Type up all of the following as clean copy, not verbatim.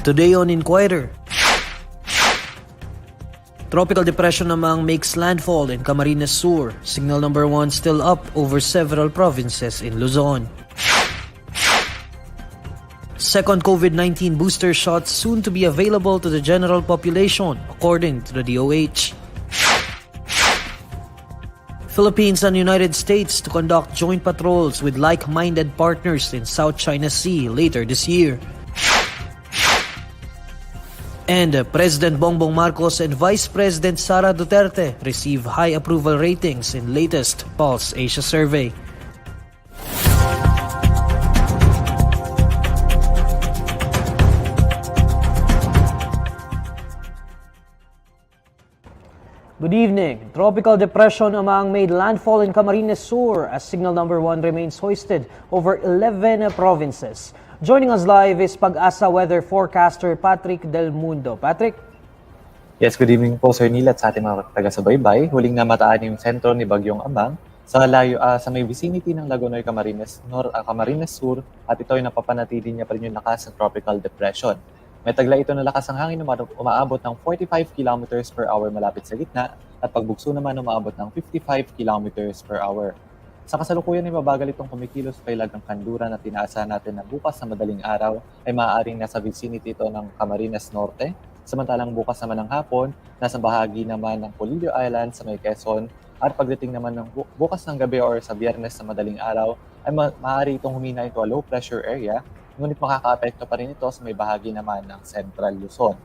Today on Inquirer, Tropical Depression Amang makes landfall in Camarines Sur. Signal number 1 still up over several provinces in Luzon. Second COVID-19 booster shots soon to be available to the general population, according to the DOH. Philippines and United States to conduct joint patrols with like-minded partners in South China Sea later this year. And President Bongbong Marcos and Vice President Sara Duterte receive high approval ratings in latest Pulse Asia survey. Good evening. Tropical Depression Amang made landfall in Camarines Sur as signal number 1 remains hoisted over 11 provinces. Joining us live is Pagasa weather forecaster Patrick Del Mundo. Patrick? Yes, good evening po Sir Neil at sa ating mga taga-subaybay. Huling namataan yung sentro ni Bagyong Amang sa may vicinity ng Lagonoy, Camarines Sur at ito ay napapanatili niya pa rin yung lakas ng tropical depression. May tagla ito na lakas ng hangin umaabot ng 45 km per hour malapit sa gitna at pagbugso naman umaabot ng 55 km per hour. Sa kasalukuyan ay mabagal itong kumikilos kailag ng kanluran at tinaasahan natin na bukas na madaling araw ay maaaring nasa vicinity ito ng Camarines Norte. Samantalang bukas naman ng hapon, nasa bahagi naman ng Polillo Island sa may Quezon at pagdating naman ng bukas ng gabi or sa Biyernes na madaling araw ay maaari itong humina into a low pressure area, ngunit makaka-apekto pa rin ito sa may bahagi naman ng Central Luzon.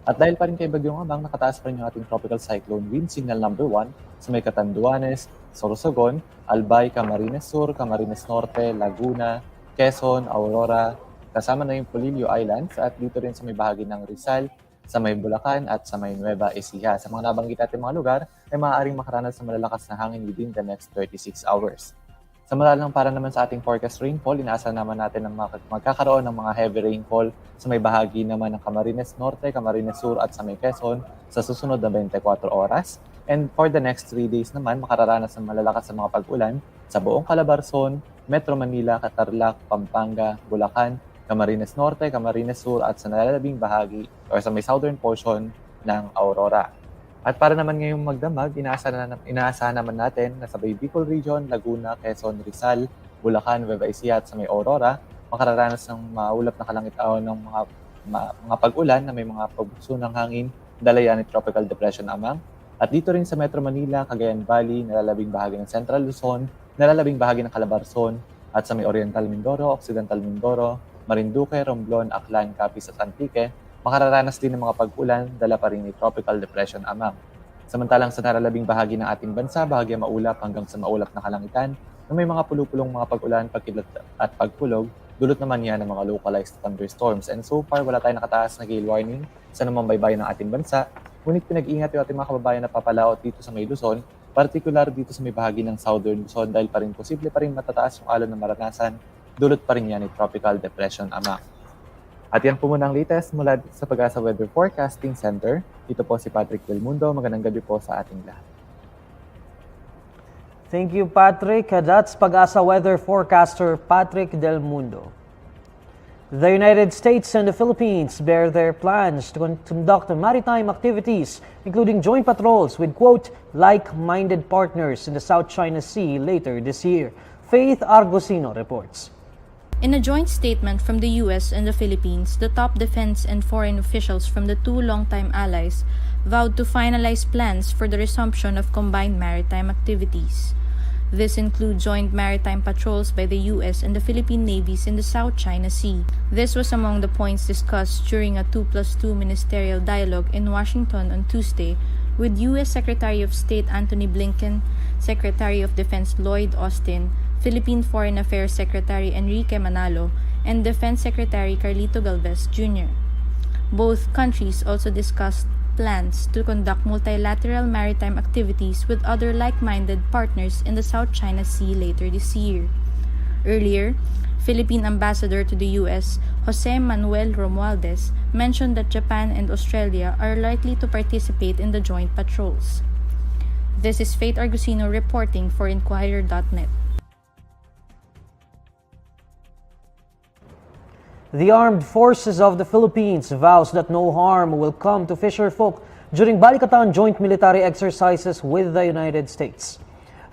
At dahil pa rin kay Bagyong Amang, nakataas pa rin yung ating tropical cyclone wind signal number 1 sa may Catanduanes, Sorsogon, Albay, Camarines Sur, Camarines Norte, Laguna, Quezon, Aurora, kasama na yung Polillo Islands at dito rin sa may bahagi ng Rizal, sa may Bulacan at sa may Nueva Ecija. Sa mga nabanggit natin mga lugar ay maaaring makaranas ng malalakas na hangin within the next 36 hours. Samantalang para naman sa ating forecast rainfall, inaasahan naman natin na magkakaroon ng mga heavy rainfall sa may bahagi naman ng Camarines Norte, Camarines Sur at sa may Quezon sa susunod na 24 oras. And for the next 3 days naman, makararanas ng malalakas na mga pag-ulan sa buong Calabarzon, Metro Manila, Tarlac, Pampanga, Bulacan, Camarines Norte, Camarines Sur at sa nalalabing bahagi or sa may southern portion ng Aurora. At para naman ngayong magdamag, inaasahan naman natin na sa Bicol Region, Laguna, Quezon, Rizal, Bulacan, Nueva Ecija at sa may Aurora, makararanas ng maulap na kalangit-awan ng mga pag-ulan na may mga pagbugso ng hangin, dalayan ni Tropical Depression Amang. At dito rin sa Metro Manila, Cagayan Valley, nalalabing bahagi ng Central Luzon, nalalabing bahagi ng Calabarzon, at sa may Oriental Mindoro, Occidental Mindoro, Marinduque, Romblon, Aklan, Capiz at Antique, makararanas din ng mga pag-ulan, dala pa rin ni Tropical Depression Amang. Samantalang sa nalalabing bahagi ng ating bansa, bahagi maulap hanggang sa maulap na kalangitan, na may mga pulupulong mga pag-ulan, pagkilat at pagkulog, dulot naman yan ng mga localized thunderstorms. And so far, wala tayong nakataas na gale warning sa namang baybayin ng ating bansa. Ngunit pinag-iingat yung ating mga kababayan na papalaot dito sa may Luzon, partikular dito sa may bahagi ng Southern Luzon dahil pa rin posible pa rin matataas yung alon na maranasan, dulot pa rin yan ni Tropical Depression Amang. At yan po muna ang latest mula sa Pagasa Weather Forecasting Center. Ito po si Patrick Del Mundo. Magandang gabi po sa ating lahat. Thank you, Patrick. That's Pagasa weather forecaster Patrick Del Mundo. The United States and the Philippines bear their plans to conduct maritime activities, including joint patrols with, quote, like-minded partners in the South China Sea later this year. Faith Argusino reports. In a joint statement from the U.S. and the Philippines, the top defense and foreign officials from the two longtime allies vowed to finalize plans for the resumption of combined maritime activities. This includes joint maritime patrols by the U.S. and the Philippine navies in the South China Sea. This was among the points discussed during a 2+2 ministerial dialogue in Washington on Tuesday with U.S. Secretary of State Antony Blinken, Secretary of Defense Lloyd Austin, Philippine Foreign Affairs Secretary Enrique Manalo, and Defense Secretary Carlito Galvez Jr. Both countries also discussed plans to conduct multilateral maritime activities with other like-minded partners in the South China Sea later this year. Earlier, Philippine Ambassador to the U.S., Jose Manuel Romualdez, mentioned that Japan and Australia are likely to participate in the joint patrols. This is Faith Argusino reporting for INQUIRER.net. The Armed Forces of the Philippines vows that no harm will come to fisherfolk during Balikatan joint military exercises with the United States.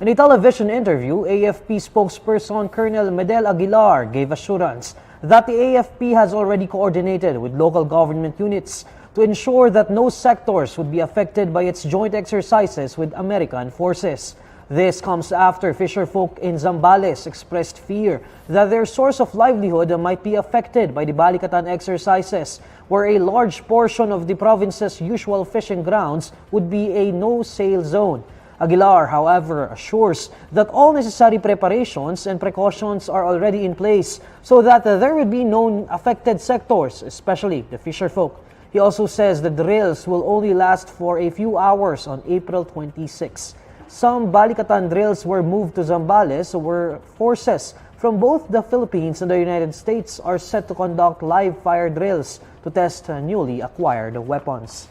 In a television interview, AFP spokesperson Colonel Medel Aguilar gave assurance that the AFP has already coordinated with local government units to ensure that no sectors would be affected by its joint exercises with American forces. This comes after fisherfolk in Zambales expressed fear that their source of livelihood might be affected by the Balikatan exercises, where a large portion of the province's usual fishing grounds would be a no-sail zone. Aguilar, however, assures that all necessary preparations and precautions are already in place so that there will be no affected sectors, especially the fisherfolk. He also says the drills will only last for a few hours on April 26. Some Balikatan drills were moved to Zambales, where forces from both the Philippines and the United States are set to conduct live fire drills to test newly acquired weapons.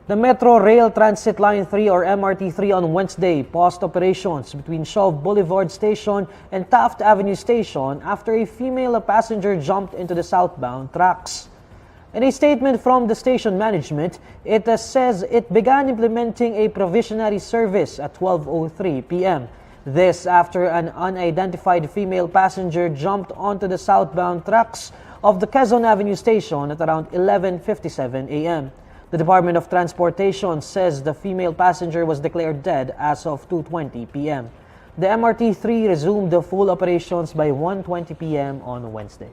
The Metro Rail Transit Line 3 or MRT3 on Wednesday paused operations between Shove Boulevard Station and Taft Avenue Station after a female passenger jumped into the southbound tracks. In a statement from the station management, it says it began implementing a provisionary service at 12:03 p.m. This after an unidentified female passenger jumped onto the southbound tracks of the Quezon Avenue station at around 11:57 a.m. The Department of Transportation says the female passenger was declared dead as of 2:20 p.m. The MRT3 resumed the full operations by 1:20 p.m. on Wednesday.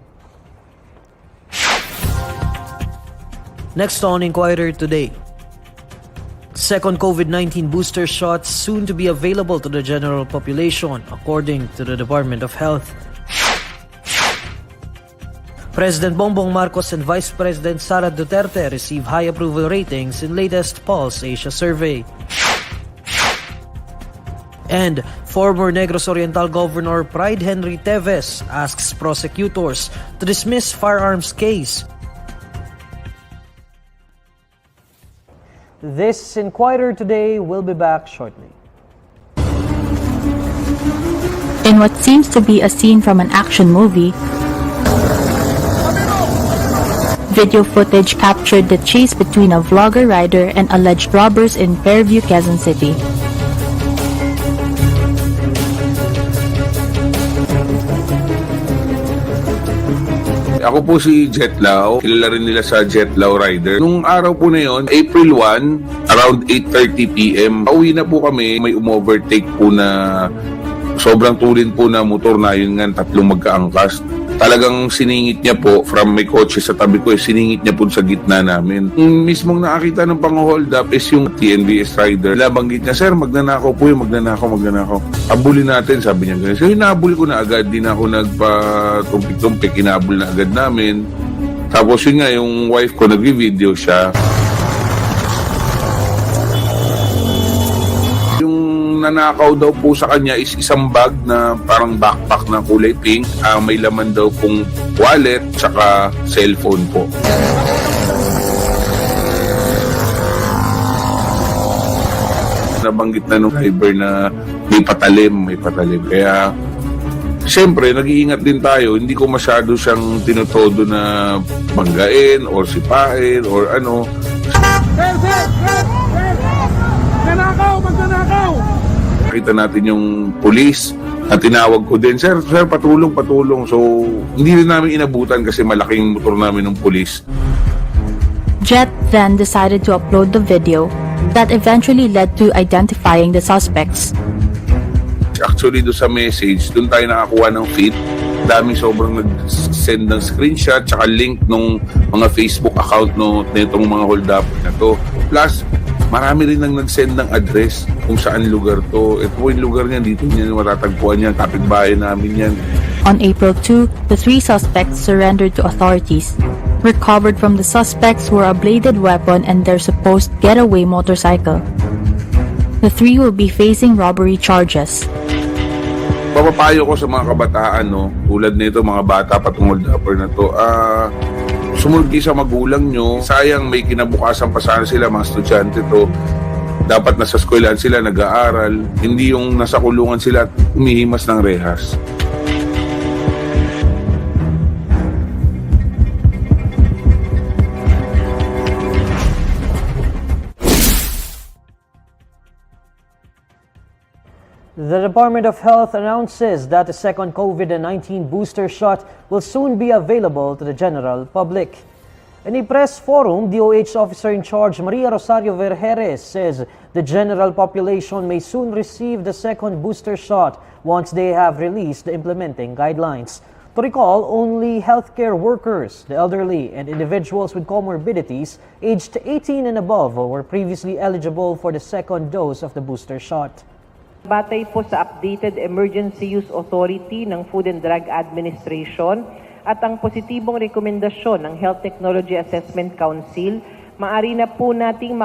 Next on Inquirer Today. Second COVID-19 booster shots soon to be available to the general population, according to the Department of Health. President Bongbong Marcos and Vice President Sara Duterte receive high approval ratings in latest Pulse Asia survey. And former Negros Oriental Governor Pride Henry Teves asks prosecutors to dismiss firearms case. This Inquirer Today will be back shortly. In what seems to be a scene from an action movie, video footage captured the chase between a vlogger rider and alleged robbers in Fairview, Quezon City. Ako po si Jetlaw, kilala rin nila sa Jetlaw Rider. Nung araw po na yon, April 1, around 8:30 p.m., pauwi na po kami, may umovertake po na sobrang tulin po na motor na yun nga, tatlong magkaangkas. Talagang siningit niya po from may kotse sa tabi ko, siningit niya po sa gitna namin. Yung mismong nakakita ng pang-hold up is yung TNBS rider. Labanggit niya, sir, magnanakaw po yun, magnanakaw. Abulin natin, sabi niya. So hinabol ko na agad, di na ako nagpa-tumpik-tumpik, hinabol na agad namin. Tapos yun nga, yung wife ko, nag-video siya. Nanakaw daw po sa kanya is isang bag na parang backpack na kulay pink. May laman daw pong wallet tsaka cellphone po. Nabanggit na nung driver na may patalim. Kaya siyempre nag-iingat din tayo. Hindi ko masyado siyang tinutodo na banggain or sipain or ano. Magnanakaw! Nakita natin yung pulis at tinawag ko din, sir, patulong. So, hindi rin namin inabutan kasi malaking motor namin ng pulis. Jet then decided to upload the video that eventually led to identifying the suspects. Actually, doon sa message, doon tayo nakakuha ng feed. Daming sobrang nag-send ng screenshot tsaka link ng mga Facebook account nitong mga hold-up na to. Plus, marami rin nang nag-send ng address kung saan lugar to. Ito po yung lugar niyan, dito niyan matatagpuan yan, kapitbahay namin yan. On April 2, the three suspects surrendered to authorities. Recovered from the suspects were a bladed weapon and their supposed getaway motorcycle. The three will be facing robbery charges. Papapayo ko sa mga kabataan, tulad nito, mga bata patungkol hold-upper na to, sumunod kayo sa magulang nyo. Sayang may kinabukasan pa sana sila, mga estudyante to. Dapat nasa eskwelahan sila, nag-aaral. Hindi yung nasa kulungan sila at humihimas ng rehas. The Department of Health announces that the second COVID-19 booster shot will soon be available to the general public. In a press forum, DOH Officer in Charge Maria Rosario Vergeres says the general population may soon receive the second booster shot once they have released the implementing guidelines. To recall, only healthcare workers, the elderly, and individuals with comorbidities aged 18 and above were previously eligible for the second dose of the booster shot. Batay po sa updated Emergency Use Authority ng Food and Drug Administration at ang positibong rekomendasyon ng Health Technology Assessment Council, maaari na po nating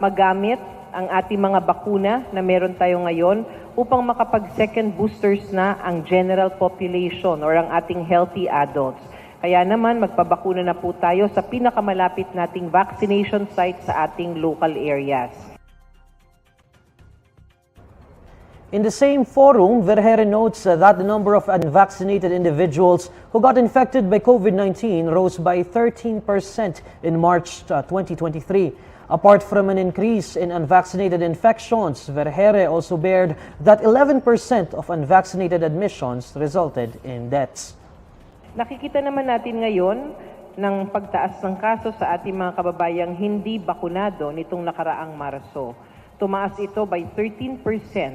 magamit ang ating mga bakuna na meron tayo ngayon upang makapag-second boosters na ang general population or ang ating healthy adults. Kaya naman magpabakuna na po tayo sa pinakamalapit nating vaccination site sa ating local areas. In the same forum, Vergeres notes that the number of unvaccinated individuals who got infected by COVID-19 rose by 13% in March 2023. Apart from an increase in unvaccinated infections, Vergeres also bared that 11% of unvaccinated admissions resulted in deaths. Nakikita naman natin ngayon ng pagtaas ng kaso sa ating mga kababayang hindi bakunado nitong nakaraang Marso. Tumaas ito by 13%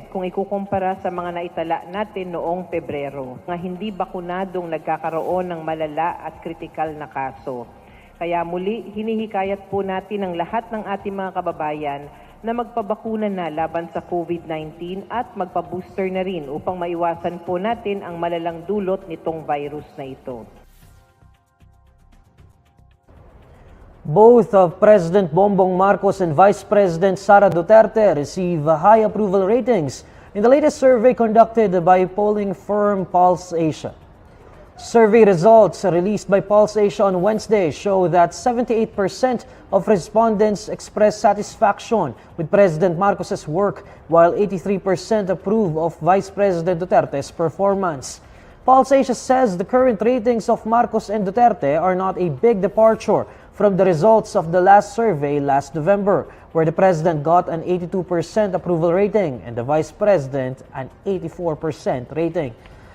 kung ikukumpara sa mga naitala natin noong Pebrero, nga hindi bakunadong nagkakaroon ng malala at kritikal na kaso. Kaya muli, hinihikayat po natin ang lahat ng ating mga kababayan na magpabakuna na laban sa COVID-19 at magpa-booster na rin upang maiwasan po natin ang malalang dulot nitong virus na ito. Both of President Bongbong Marcos and Vice President Sara Duterte receive high approval ratings in the latest survey conducted by polling firm Pulse Asia. Survey results released by Pulse Asia on Wednesday show that 78% of respondents expressed satisfaction with President Marcos's work, while 83% approve of Vice President Duterte's performance. Pulse Asia says the current ratings of Marcos and Duterte are not a big departure from the results of the last survey last November, where the President got an 82% approval rating and the Vice President an 84% rating.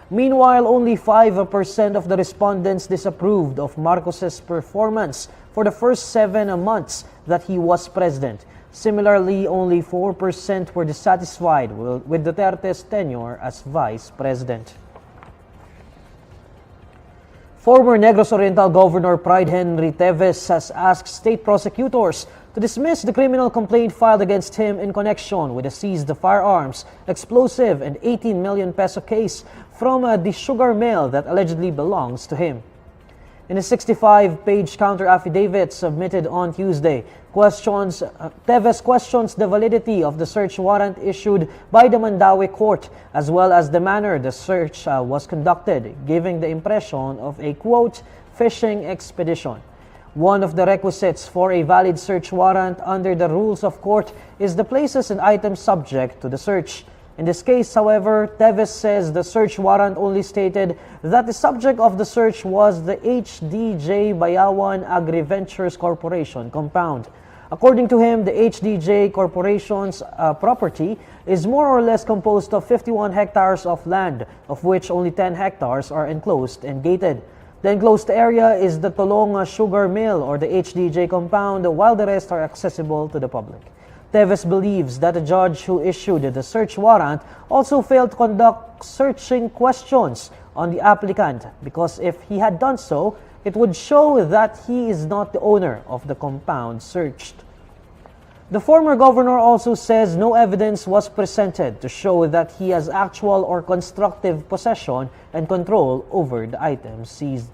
Meanwhile, only 5% of the respondents disapproved of Marcos's performance for the first 7 months that he was president. Similarly, only 4% were dissatisfied with Duterte's tenure as vice president. Former Negros Oriental Governor Pride Henry Teves has asked state prosecutors to dismiss the criminal complaint filed against him in connection with the seized firearms, explosive, and 18 million peso case from the sugar mill that allegedly belongs to him. In a 65-page counter-affidavit submitted on Tuesday, Teves questions the validity of the search warrant issued by the Mandaue court, as well as the manner the search was conducted, giving the impression of a, quote, fishing expedition. One of the requisites for a valid search warrant under the rules of court is the places and items subject to the search. In this case, however, Teves says the search warrant only stated that the subject of the search was the HDJ Bayawan Agri-Ventures Corporation compound. According to him, the HDJ Corporation's property is more or less composed of 51 hectares of land, of which only 10 hectares are enclosed and gated. The enclosed area is the Tolong Sugar Mill or the HDJ compound, while the rest are accessible to the public. Teves believes that the judge who issued the search warrant also failed to conduct searching questions on the applicant, because if he had done so, it would show that he is not the owner of the compound searched. The former governor also says no evidence was presented to show that he has actual or constructive possession and control over the items seized.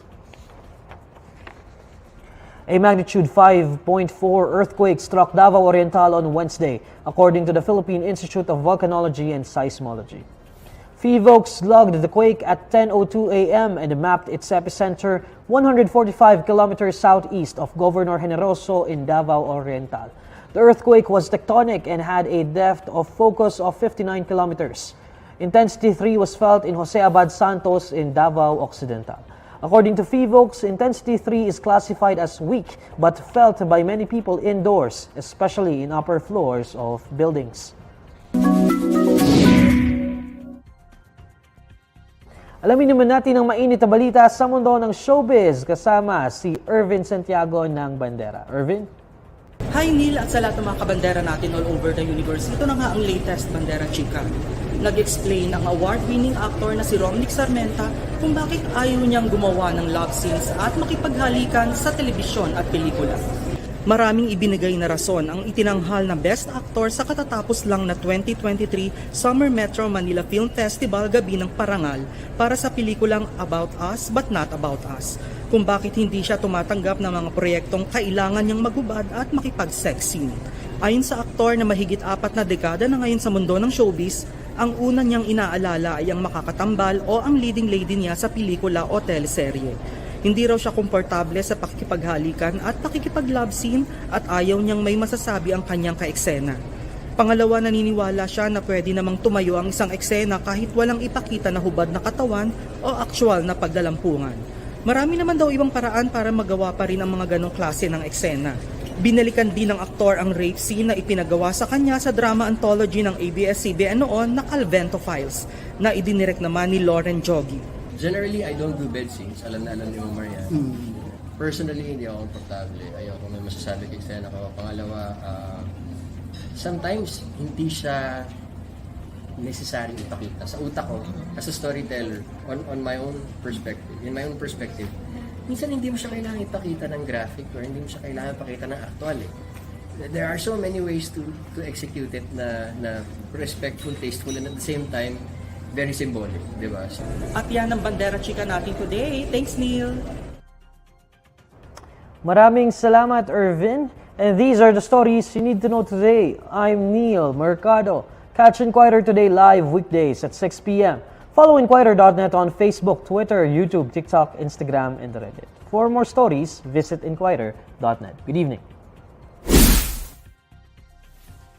A magnitude 5.4 earthquake struck Davao Oriental on Wednesday, according to the Philippine Institute of Volcanology and Seismology. PHIVOLCS logged the quake at 10:02 a.m. and mapped its epicenter 145 kilometers southeast of Governor Generoso in Davao Oriental. The earthquake was tectonic and had a depth of focus of 59 kilometers. Intensity 3 was felt in Jose Abad Santos in Davao Occidental. According to PHIVOLCS, Intensity 3 is classified as weak but felt by many people indoors, especially in upper floors of buildings. Alamin naman natin ang mainit na balita sa mundo ng showbiz kasama si Irvin Santiago ng Bandera. Irvin? Hi Neil at sa lahat ng mga kabandera natin all over the universe. Ito na nga ang latest Bandera Chika. Nag-explain ang award-winning actor na si Romnick Sarmenta kung bakit ayaw niyang gumawa ng love scenes at makipaghalikan sa telebisyon at pelikula. Maraming ibinigay na rason ang itinanghal na Best Actor sa katatapos lang na 2023 Summer Metro Manila Film Festival Gabi ng Parangal para sa pelikulang About Us But Not About Us, kung bakit hindi siya tumatanggap ng mga proyektong kailangan niyang magubad at makipag-sex scene. Ayon sa aktor na mahigit 4 na dekada na ngayon sa mundo ng showbiz, ang una niyang inaalala ay ang makakatambal o ang leading lady niya sa pelikula o teleserye. Hindi raw siya komportable sa pakikipaghalikan at pakikipag-love scene at ayaw niyang may masasabi ang kanyang kaeksena. Pangalawa, naniniwala siya na pwede namang tumayo ang isang eksena kahit walang ipakita na hubad na katawan o aktwal na pagdalampungan. Marami naman daw ibang paraan para magawa pa rin ang mga ganong klase ng eksena. Binalikan din ng aktor ang rape scene na ipinagawa sa kanya sa drama anthology ng ABS-CBN noon na Calvento Files na idinirect naman ni Lauren Jogi. Generally, I don't do bed scenes. Alam na alam ni Omar yan. Personally, hindi ako komportable. Ayoko may masasabi kay Sen ako. Pangalawa, sometimes hindi siya necessary ipakita. Sa utak ko, as a storyteller, on my own perspective, in my own perspective, minsan hindi mo siya kailangan ipakita ng graphic or hindi mo siya kailangan ipakita ng actual eh. There are so many ways to execute it na respectful, tasteful, and at the same time, very symbolic, di ba? At yan ang Bandera Chika natin today. Thanks, Neil! Maraming salamat, Irvin. And these are the stories you need to know today. I'm Neil Mercado. Catch Inquirer Today live weekdays at 6 p.m. Follow INQUIRER.net on Facebook, Twitter, YouTube, TikTok, Instagram, and Reddit. For more stories, visit INQUIRER.net. Good evening.